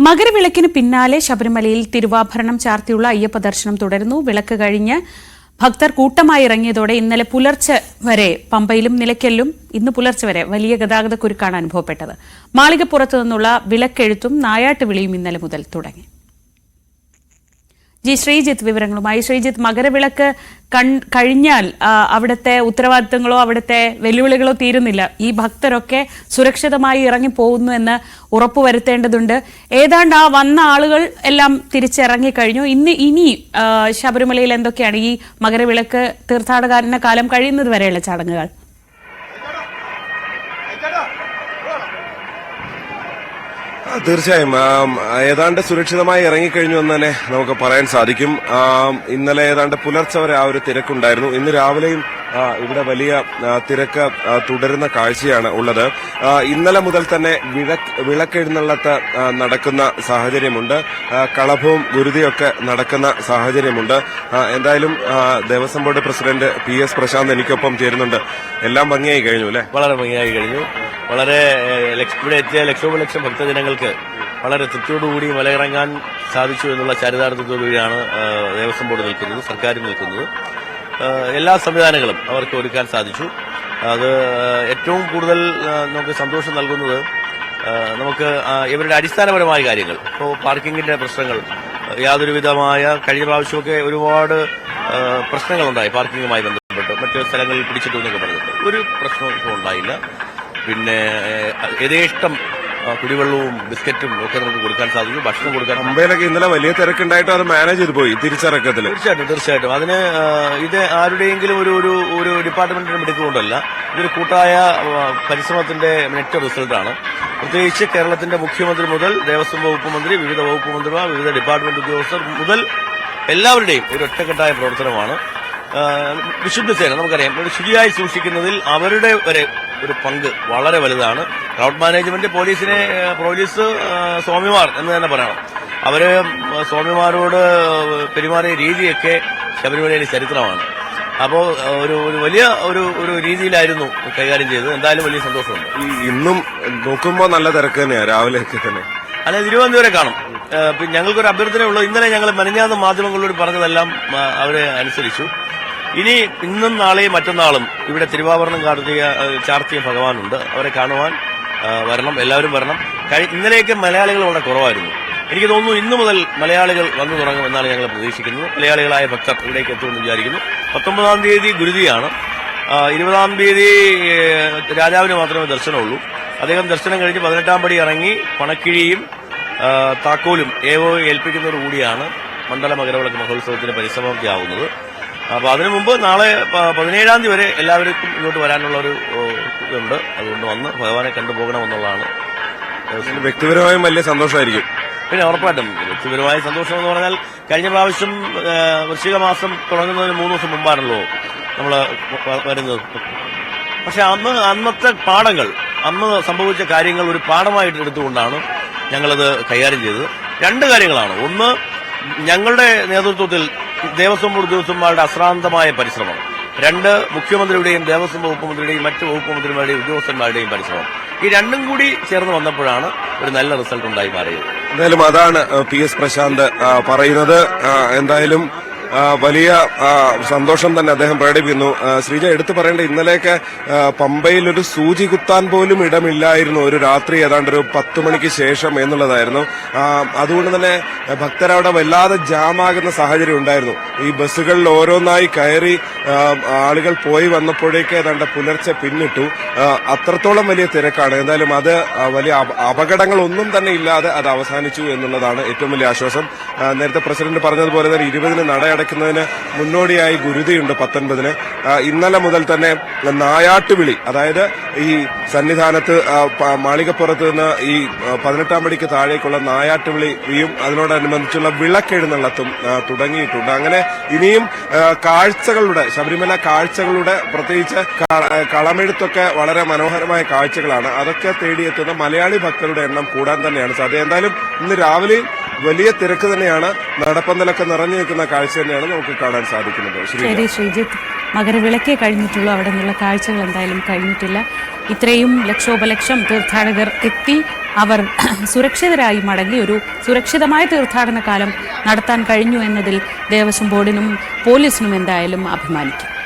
മകരവിളക്കിന് പിന്നാലെ ശബരിമലയിൽ തിരുവാഭരണം ചാർത്തിയുള്ള അയ്യപ്പ ദർശനം തുടരുന്നു. വിളക്ക് കഴിഞ്ഞ് ഭക്തർ കൂട്ടമായി ഇറങ്ങിയതോടെ ഇന്നലെ പുലർച്ചെ വരെ പമ്പയിലും നിലയ്ക്കലിലും ഇന്ന് പുലർച്ചെ വരെ വലിയ ഗതാഗത കുരുക്കാണ് അനുഭവപ്പെട്ടത്. മാളികപ്പുറത്തു നിന്നുള്ള വിളക്കെഴുത്തും നായാട്ട് വിളിയും ഇന്നലെ മുതൽ തുടങ്ങി. ശ്രീജിത്ത് വിവരങ്ങളുമായി. ശ്രീജിത്ത്, മകരവിളക്ക് കഴിഞ്ഞാൽ അവിടുത്തെ ഉത്തരവാദിത്തങ്ങളോ അവിടുത്തെ വെല്ലുവിളികളോ തീരുന്നില്ല. ഈ ഭക്തരൊക്കെ സുരക്ഷിതമായി ഇറങ്ങി പോകുന്നു എന്ന് ഉറപ്പുവരുത്തേണ്ടതുണ്ട്. ഏതാണ്ട് ആ വന്ന ആളുകൾ എല്ലാം തിരിച്ചിറങ്ങിക്കഴിഞ്ഞു. ഇനി ശബരിമലയിൽ എന്തൊക്കെയാണ് ഈ മകരവിളക്ക് തീർത്ഥാടന കാലം കഴിയുന്നത് വരെയുള്ള ചടങ്ങുകൾ? തീർച്ചയായും ഏതാണ്ട് സുരക്ഷിതമായി ഇറങ്ങിക്കഴിഞ്ഞു എന്ന് തന്നെ നമുക്ക് പറയാൻ സാധിക്കും. ഇന്നലെ ഏതാണ്ട് പുലർച്ചെ വരെ ആ ഒരു തിരക്കുണ്ടായിരുന്നു. ഇന്ന് രാവിലെയും ഇവിടെ വലിയ തിരക്ക് തുടരുന്ന കാഴ്ചയാണ് ഉള്ളത്. ഇന്നലെ മുതൽ തന്നെ വിളക്കെഴുന്നള്ളത്ത് നടക്കുന്ന സാഹചര്യമുണ്ട്. കളഭവും ഗുരുതിയൊക്കെ നടക്കുന്ന സാഹചര്യമുണ്ട്. എന്തായാലും Devaswom board president PS Prashanth എനിക്കൊപ്പം ചേരുന്നുണ്ട്. എല്ലാം ഭംഗിയായി കഴിഞ്ഞു അല്ലെ? വളരെ ഭംഗിയായി കഴിഞ്ഞു. വളരെ ഇവിടെ എത്തിയ ലക്ഷോപലക്ഷം ഭക്തജനങ്ങൾക്ക് വളരെ തൃപ്തിയോടുകൂടി മലയിറങ്ങാൻ സാധിച്ചു എന്നുള്ള ചരിതാർത്ഥത്തോടുകൂടിയാണ് ദേവസ്വം ബോർഡ് നിൽക്കുന്നത്, സർക്കാർ നിൽക്കുന്നത്. എല്ലാ സംവിധാനങ്ങളും അവർക്ക് ഒരുക്കാൻ സാധിച്ചു. അത് ഏറ്റവും കൂടുതൽ നമുക്ക് സന്തോഷം നൽകുന്നത് നമുക്ക് ഇവരുടെ അടിസ്ഥാനപരമായ കാര്യങ്ങൾ, ഇപ്പോൾ പാർക്കിങ്ങിന്റെ പ്രശ്നങ്ങൾ യാതൊരുവിധമായ കഴിഞ്ഞ പ്രാവശ്യമൊക്കെ ഒരുപാട് പ്രശ്നങ്ങളുണ്ടായി പാർക്കിങ്ങുമായി ബന്ധപ്പെട്ട്, മറ്റ് സ്ഥലങ്ങളിൽ പിടിച്ചിട്ടു എന്നൊക്കെ പറഞ്ഞിട്ട് ഒരു പ്രശ്നവും ഇപ്പോൾ ഉണ്ടായില്ല. പിന്നെ യഥേഷ്ടം കുടിവെള്ളവും ബിസ്ക്കറ്റും ഒക്കെ നമുക്ക് കൊടുക്കാൻ സാധിക്കും, ഭക്ഷണം കൊടുക്കാൻ. മുംബൈയിലൊക്കെ ഇന്നലെ വലിയ തിരക്കുണ്ടായിട്ടും അത് മാനേജ് ചെയ്ത് പോയി തിരിച്ചിറക്കത്തിൽ. തീർച്ചയായിട്ടും അതിന് ഇത് ആരുടെയെങ്കിലും ഒരു ഡിപ്പാർട്ട്മെന്റിന് മിടുക്കുകൊണ്ടല്ല, ഇതൊരു കൂട്ടായ പരിശ്രമത്തിന്റെ നെറ്റ് റിസൾട്ടാണ്. പ്രത്യേകിച്ച് കേരളത്തിന്റെ മുഖ്യമന്ത്രി മുതൽ ദേവസ്വം വകുപ്പ് മന്ത്രി, വിവിധ വകുപ്പ് മന്ത്രിമാർ, വിവിധ ഡിപ്പാർട്ട്മെന്റ് ഉദ്യോഗസ്ഥർ മുതൽ എല്ലാവരുടെയും ഒരു ഒറ്റക്കെട്ടായ പ്രവർത്തനമാണ്. വിശുദ്ധ സേന നമുക്കറിയാം, ശുചിയായി സൂക്ഷിക്കുന്നതിൽ അവരുടെ വരെ ഒരു പങ്ക് വളരെ വലുതാണ്. ക്രൗഡ് മാനേജ്മെന്റ്, പോലീസ് സ്വാമിമാർ എന്ന് തന്നെ പറയണം. അവര് സ്വാമിമാരോട് പെരുമാറിയ രീതിയൊക്കെ ശബരിമലയിലെ ചരിത്രമാണ്. അപ്പോൾ ഒരു വലിയ ഒരു രീതിയിലായിരുന്നു കൈകാര്യം ചെയ്തത്. എന്തായാലും വലിയ സന്തോഷമുണ്ട്. ഇന്നും നോക്കുമ്പോൾ നല്ല തിരക്ക് തന്നെയാണ് രാവിലെയൊക്കെ തന്നെ. അല്ലെ, തിരുവനന്തപുരം കാണും. പിന്നെ ഞങ്ങൾക്കൊരു അഭ്യർത്ഥനയുള്ളത്, ഇന്നലെ ഞങ്ങൾ മെനഞ്ഞാന്ന് മാധ്യമങ്ങളോട് പറഞ്ഞതെല്ലാം അവരെ അനുസരിച്ചു. ഇന്നും നാളെയും മറ്റന്നാളും ഇവിടെ തിരുവാഭരണം ചാർത്തിയ ഭഗവാനുണ്ട്. അവരെ കാണുവാൻ വരണം, എല്ലാവരും വരണം. ഇന്നലെയൊക്കെ മലയാളികൾ വളരെ കുറവായിരുന്നു. എനിക്ക് തോന്നുന്നു ഇന്നു മുതൽ മലയാളികൾ വന്നു തുടങ്ങുമെന്നാണ് ഞങ്ങൾ പ്രതീക്ഷിക്കുന്നത്. മലയാളികളായ ഭക്തർ ഇവിടേക്ക് എത്തുമെന്ന് വിചാരിക്കുന്നു. 19-ാം തീയതി ഗുരുതിയാണ്. 20-ാം തീയതി രാജാവിന് മാത്രമേ ദർശനമുള്ളൂ. അദ്ദേഹം ദർശനം കഴിഞ്ഞ് 18-ാം പടി ഇറങ്ങി പണക്കിഴിയും താക്കോലും ഏൽപ്പിക്കുന്നതോടുകൂടിയാണ് മണ്ഡല മകരവിളക്ക് മഹോത്സവത്തിന് പരിസമാപ്തിയാവുന്നത്. അപ്പൊ അതിനു മുമ്പ് നാളെ 17-ാം തീയതി വരെ എല്ലാവർക്കും ഇങ്ങോട്ട് വരാനുള്ള ഒരു ഇതുണ്ട്. അതുകൊണ്ട് വന്ന് ഭഗവാനെ കണ്ടുപോകണമെന്നുള്ളതാണ്. വ്യക്തിപരമായും വലിയ സന്തോഷമായിരിക്കും. പിന്നെ ഉറപ്പായിട്ടും വ്യക്തിപരമായ സന്തോഷം എന്ന് പറഞ്ഞാൽ, കഴിഞ്ഞ പ്രാവശ്യം വൃശ്ചിക മാസം തുടങ്ങുന്നതിന് 3 ദിവസം മുമ്പാണല്ലോ നമ്മൾ വരുന്നത്. പക്ഷെ അന്നത്തെ പാഠങ്ങൾ, അന്ന് സംഭവിച്ച കാര്യങ്ങൾ ഒരു പാഠമായിട്ട് എടുത്തുകൊണ്ടാണ് ഞങ്ങളത് കൈകാര്യം ചെയ്തത്. 2 കാര്യങ്ങളാണ്. ഒന്ന്, ഞങ്ങളുടെ നേതൃത്വത്തിൽ ദേവസ്വം ബോർഡ് ഉദ്യോഗസ്ഥന്മാരുടെ അശ്രാന്തമായ പരിശ്രമം. 2, മുഖ്യമന്ത്രിയുടെയും ദേവസ്വം വകുപ്പ് മന്ത്രിയുടെയും മറ്റ് വകുപ്പ് മന്ത്രിമാരുടെയും ഉദ്യോഗസ്ഥന്മാരുടെയും പരിശ്രമം. ഈ 2ഉം കൂടി ചേർന്ന് വന്നപ്പോഴാണ് ഒരു നല്ല റിസൾട്ട് ഉണ്ടായി മാറിയത്. എന്തായാലും അതാണ് PS പ്രശാന്ത് പറയുന്നത്. എന്തായാലും വലിയ സന്തോഷം തന്നെ അദ്ദേഹം പ്രകടിപ്പിക്കുന്നു. ശ്രീജ, എടുത്തു പറയേണ്ട, ഇന്നലെയൊക്കെ പമ്പയിൽ ഒരു സൂചി കുത്താൻ പോലും ഇടമില്ലായിരുന്നു. ഒരു രാത്രി ഏതാണ്ട് ഒരു 10 മണിക്ക് ശേഷം എന്നുള്ളതായിരുന്നു. അതുകൊണ്ട് തന്നെ ഭക്തരവിടെ വല്ലാതെ ജാമാകുന്ന സാഹചര്യം ഉണ്ടായിരുന്നു. ഈ ബസ്സുകളിൽ ഓരോന്നായി കയറി ആളുകൾ പോയി വന്നപ്പോഴേക്ക് ഏതാണ്ട് പുലർച്ചെ പിന്നിട്ടു. അത്രത്തോളം വലിയ തിരക്കാണ്. എന്തായാലും അത് വലിയ അപകടങ്ങളൊന്നും തന്നെ ഇല്ലാതെ അത് അവസാനിച്ചു എന്നുള്ളതാണ് ഏറ്റവും വലിയ ആശ്വാസം. നേരത്തെ പ്രസിഡന്റ് പറഞ്ഞതുപോലെ തന്നെ 20-ന് നടയടയ്ക്കുന്നതിന് മുന്നോടിയായി ഗുരുതിയുണ്ട് 19-ന്. ഇന്നലെ മുതൽ തന്നെ നായാട്ടുവിളി, അതായത് ഈ സന്നിധാനത്ത് മാളികപ്പുറത്ത് നിന്ന് ഈ 18-ാം പടിക്ക് താഴേക്കുള്ള നായാട്ടുവിളിയും അതിനോടനുബന്ധിച്ചുള്ള വിളക്കെഴുന്നള്ളത്തും തുടങ്ങിയിട്ടുണ്ട്. അങ്ങനെ ഇനിയും കാഴ്ചകളുടെ, ശബരിമല കാഴ്ചകളുടെ, പ്രത്യേകിച്ച് കളമെഴുത്തൊക്കെ വളരെ മനോഹരമായ കാഴ്ചകളാണ്. അതൊക്കെ തേടിയെത്തുന്ന മലയാളി ഭക്തരുടെ എണ്ണം കൂടാൻ തന്നെയാണ് സാധ്യത. എന്തായാലും ഇന്ന് രാവിലെയും വലിയ തിരക്ക് തന്നെയാണ്. നടപ്പന്തലൊക്കെ നിറഞ്ഞു നിൽക്കുന്ന കാഴ്ച തന്നെയാണ് നമുക്ക് കാണാൻ സാധിക്കുന്നത്. ശ്രീജിത്ത്, മകരവിളക്കേ കഴിഞ്ഞിട്ടുള്ളൂ, അവിടെ നിന്നുള്ള കാഴ്ചകൾ എന്തായാലും കഴിഞ്ഞിട്ടില്ല. ഇത്രയും ലക്ഷോപലക്ഷം തീർത്ഥാടകർ എത്തി അവർ സുരക്ഷിതരായി മടങ്ങി ഒരു സുരക്ഷിതമായ തീർത്ഥാടന കാലം നടത്താൻ കഴിഞ്ഞു എന്നതിൽ ദേവസ്വം ബോർഡിനും പോലീസിനും എന്തായാലും അഭിമാനിക്കും.